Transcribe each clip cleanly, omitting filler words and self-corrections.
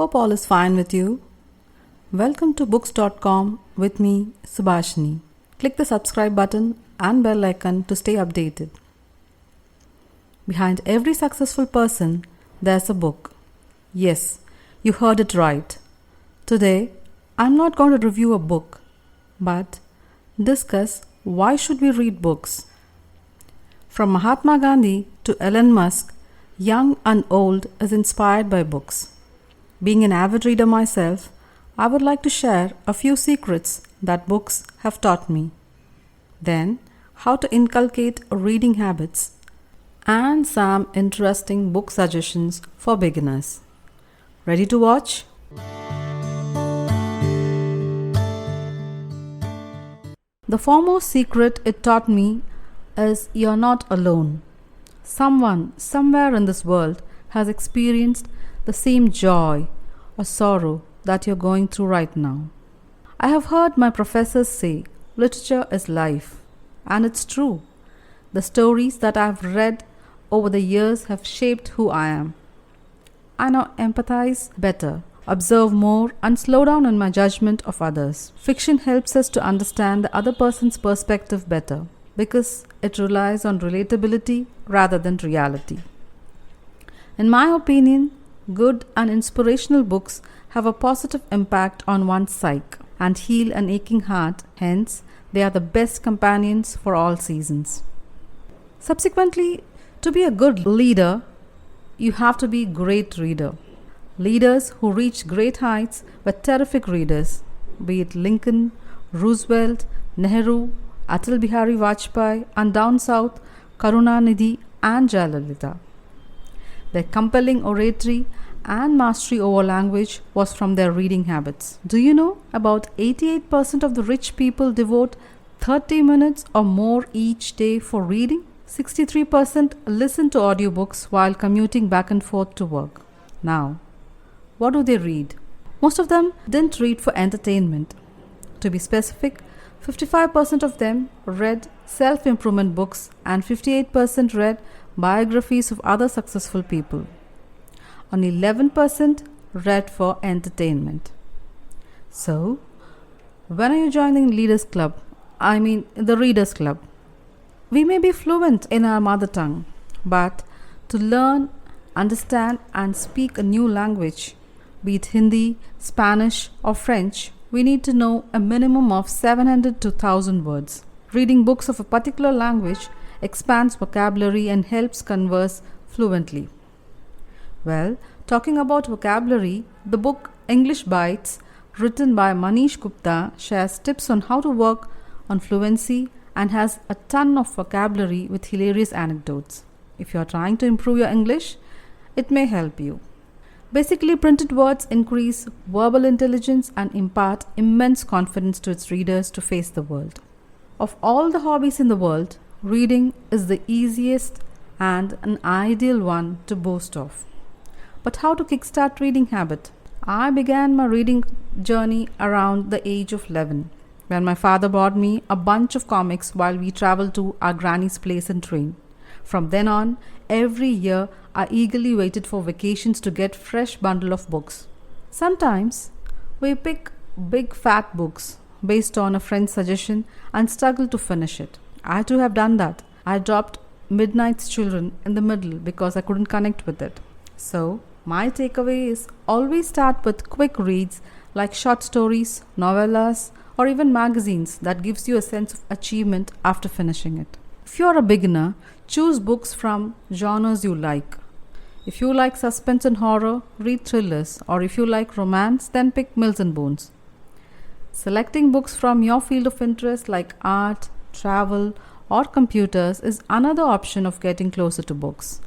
Hope all is fine with you. Welcome to books.com with me, Subhashini. Click the subscribe button and bell icon to stay updated. Behind every successful person, there's a book. Yes, you heard it right. Today, I'm not going to review a book, but discuss why should we read books. From Mahatma Gandhi to Elon Musk, young and old is inspired by books. Being an avid reader myself, I would like to share a few secrets that books have taught me. Then, how to inculcate reading habits and some interesting book suggestions for beginners. Ready to watch? The foremost secret it taught me is you're not alone. Someone, somewhere in this world, has experienced the same joy or sorrow that you're going through right now. I have heard my professors say literature is life, and it's true. The stories that I've read over the years have shaped who I am. I now empathize better, observe more, and slow down in my judgment of others. Fiction helps us to understand the other person's perspective better because it relies on relatability rather than reality. In my opinion, good and inspirational books have a positive impact on one's psyche and heal an aching heart, hence, they are the best companions for all seasons. Subsequently, to be a good leader, you have to be a great reader. Leaders who reach great heights were terrific readers, be it Lincoln, Roosevelt, Nehru, Atal Bihari Vajpayee, and down south, Karunanidhi and Jayalalitha. Their compelling oratory and mastery over language was from their reading habits. Do you know about 88% of the rich people devote 30 minutes or more each day for reading? 63% listen to audiobooks while commuting back and forth to work. Now, what do they read? Most of them didn't read for entertainment. To be specific, 55% of them read self-improvement books and 58% read biographies of other successful people. Only 11% read for entertainment. So, when are you joining the Readers Club? We may be fluent in our mother tongue, but to learn, understand and speak a new language, be it Hindi, Spanish or French, we need to know a minimum of 700 to 1000 words. Reading books of a particular language expands vocabulary and helps converse fluently. Well, talking about vocabulary, the book English Bites, written by Manish Gupta, shares tips on how to work on fluency and has a ton of vocabulary with hilarious anecdotes. If you are trying to improve your English, it may help you. Basically, printed words increase verbal intelligence and impart immense confidence to its readers to face the world. Of all the hobbies in the world, reading is the easiest and an ideal one to boast of. But how to kickstart reading habit? I began my reading journey around the age of 11, when my father bought me a bunch of comics while we traveled to our granny's place in train. From then on, every year I eagerly waited for vacations to get fresh bundle of books. Sometimes we pick big fat books based on a friend's suggestion and struggle to finish it. I too have done that. I dropped Midnight's Children in the middle because I couldn't connect with it. So, my takeaway is always start with quick reads like short stories, novellas, or even magazines that gives you a sense of achievement after finishing it. If you are a beginner, choose books from genres you like. If you like suspense and horror, read thrillers, or if you like romance, then pick Mills and Bones. Selecting books from your field of interest like art, travel, or computers is another option of getting closer to books.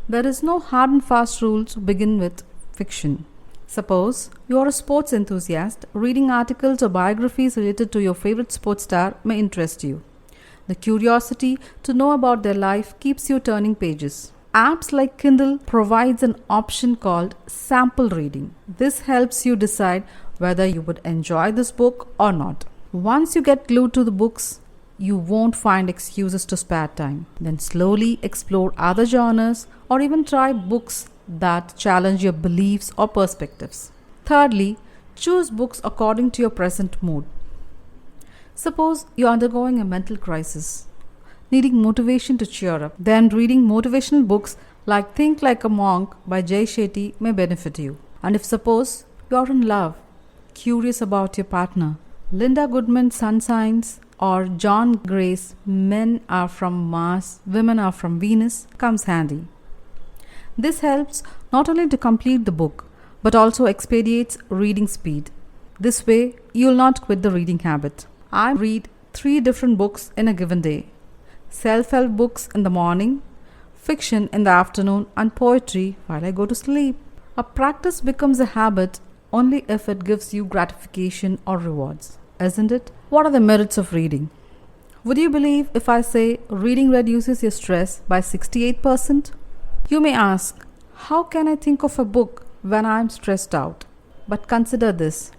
There is no hard and fast rule to begin with fiction. Suppose you are a sports enthusiast, reading articles or biographies related to your favorite sports star may interest you. The curiosity to know about their life keeps you turning pages. Apps like Kindle provides an option called sample reading. This helps you decide whether you would enjoy this book or not. Once you get glued to the books, you won't find excuses to spare time. Then slowly explore other genres or even try books that challenge your beliefs or perspectives. Thirdly, choose books according to your present mood. Suppose you're undergoing a mental crisis, needing motivation to cheer up, then reading motivational books like Think Like a Monk by Jay Shetty may benefit you. And if suppose you're in love, curious about your partner, Linda Goodman's Sun Signs or John Gray's Men Are From Mars, Women Are From Venus comes handy. This helps not only to complete the book, but also expedites reading speed. This way, you will not quit the reading habit. I read 3 different books in a given day. Self-help books in the morning, fiction in the afternoon, and poetry while I go to sleep. A practice becomes a habit only if it gives you gratification or rewards, isn't it? What are the merits of reading? Would you believe if I say reading reduces your stress by 68%? You may ask, how can I think of a book when I am stressed out? But consider this.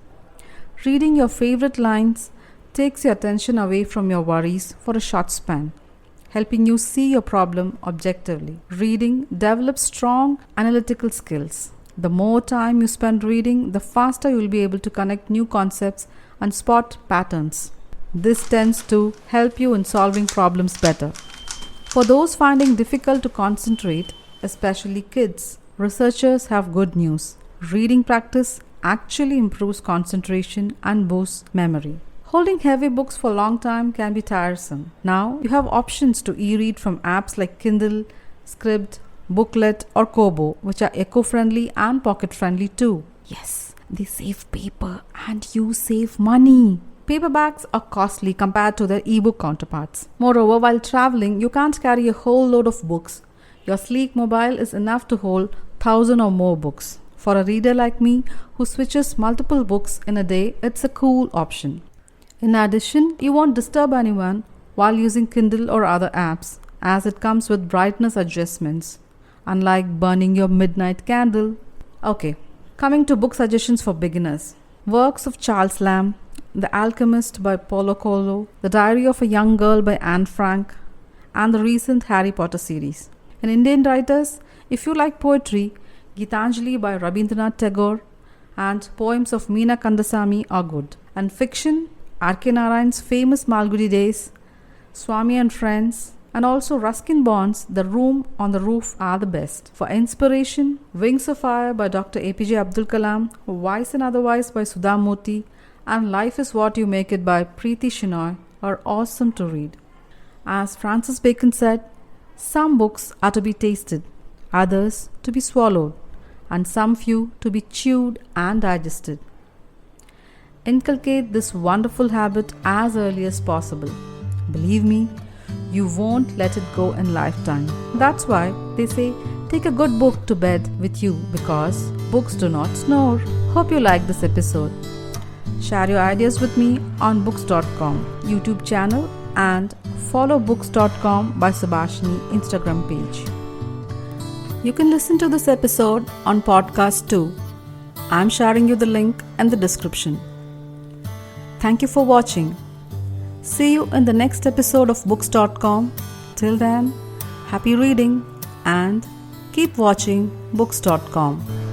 Reading your favorite lines takes your attention away from your worries for a short span, helping you see your problem objectively. Reading develops strong analytical skills. The more time you spend reading, the faster you will be able to connect new concepts and spot patterns. This tends to help you in solving problems better. For those finding difficult to concentrate, especially kids, researchers have good news. Reading practice actually improves concentration and boosts memory. Holding heavy books for a long time can be tiresome. Now, you have options to e-read from apps like Kindle, Scribd, Booklet or Kobo, which are eco-friendly and pocket-friendly too. Yes, they save paper and you save money. Paperbacks are costly compared to their e-book counterparts. Moreover, while traveling, you can't carry a whole load of books. Your sleek mobile is enough to hold 1,000 or more books. For a reader like me who switches multiple books in a day, it's a cool option. In addition, you won't disturb anyone while using Kindle or other apps, as it comes with brightness adjustments, unlike burning your midnight candle. Okay, coming to book suggestions for beginners. Works of Charles Lamb, The Alchemist by Paulo Coelho, The Diary of a Young Girl by Anne Frank, and the recent Harry Potter series. In Indian writers, if you like poetry, Gitanjali by Rabindranath Tagore and poems of Meena Kandasamy are good. And fiction, R.K. Narayan's famous Malgudi Days, Swami and Friends, and also Ruskin Bond's The Room on the Roof are the best. For inspiration, Wings of Fire by Dr. APJ Abdul Kalam, Wise and Otherwise by Sudha Murthy, and Life is What You Make It by Preeti Shenoy are awesome to read. As Francis Bacon said, some books are to be tasted, others to be swallowed, and some few to be chewed and digested. Inculcate this wonderful habit as early as possible. Believe me, you won't let it go in lifetime. That's why they say take a good book to bed with you, because books do not snore. Hope you like this episode. Share your ideas with me on books.com YouTube channel and follow books.com by Subhashini Instagram page. You can listen to this episode on podcast too. I'm sharing you the link in the description. Thank you for watching. See you in the next episode of books.com. Till then, happy reading and keep watching books.com.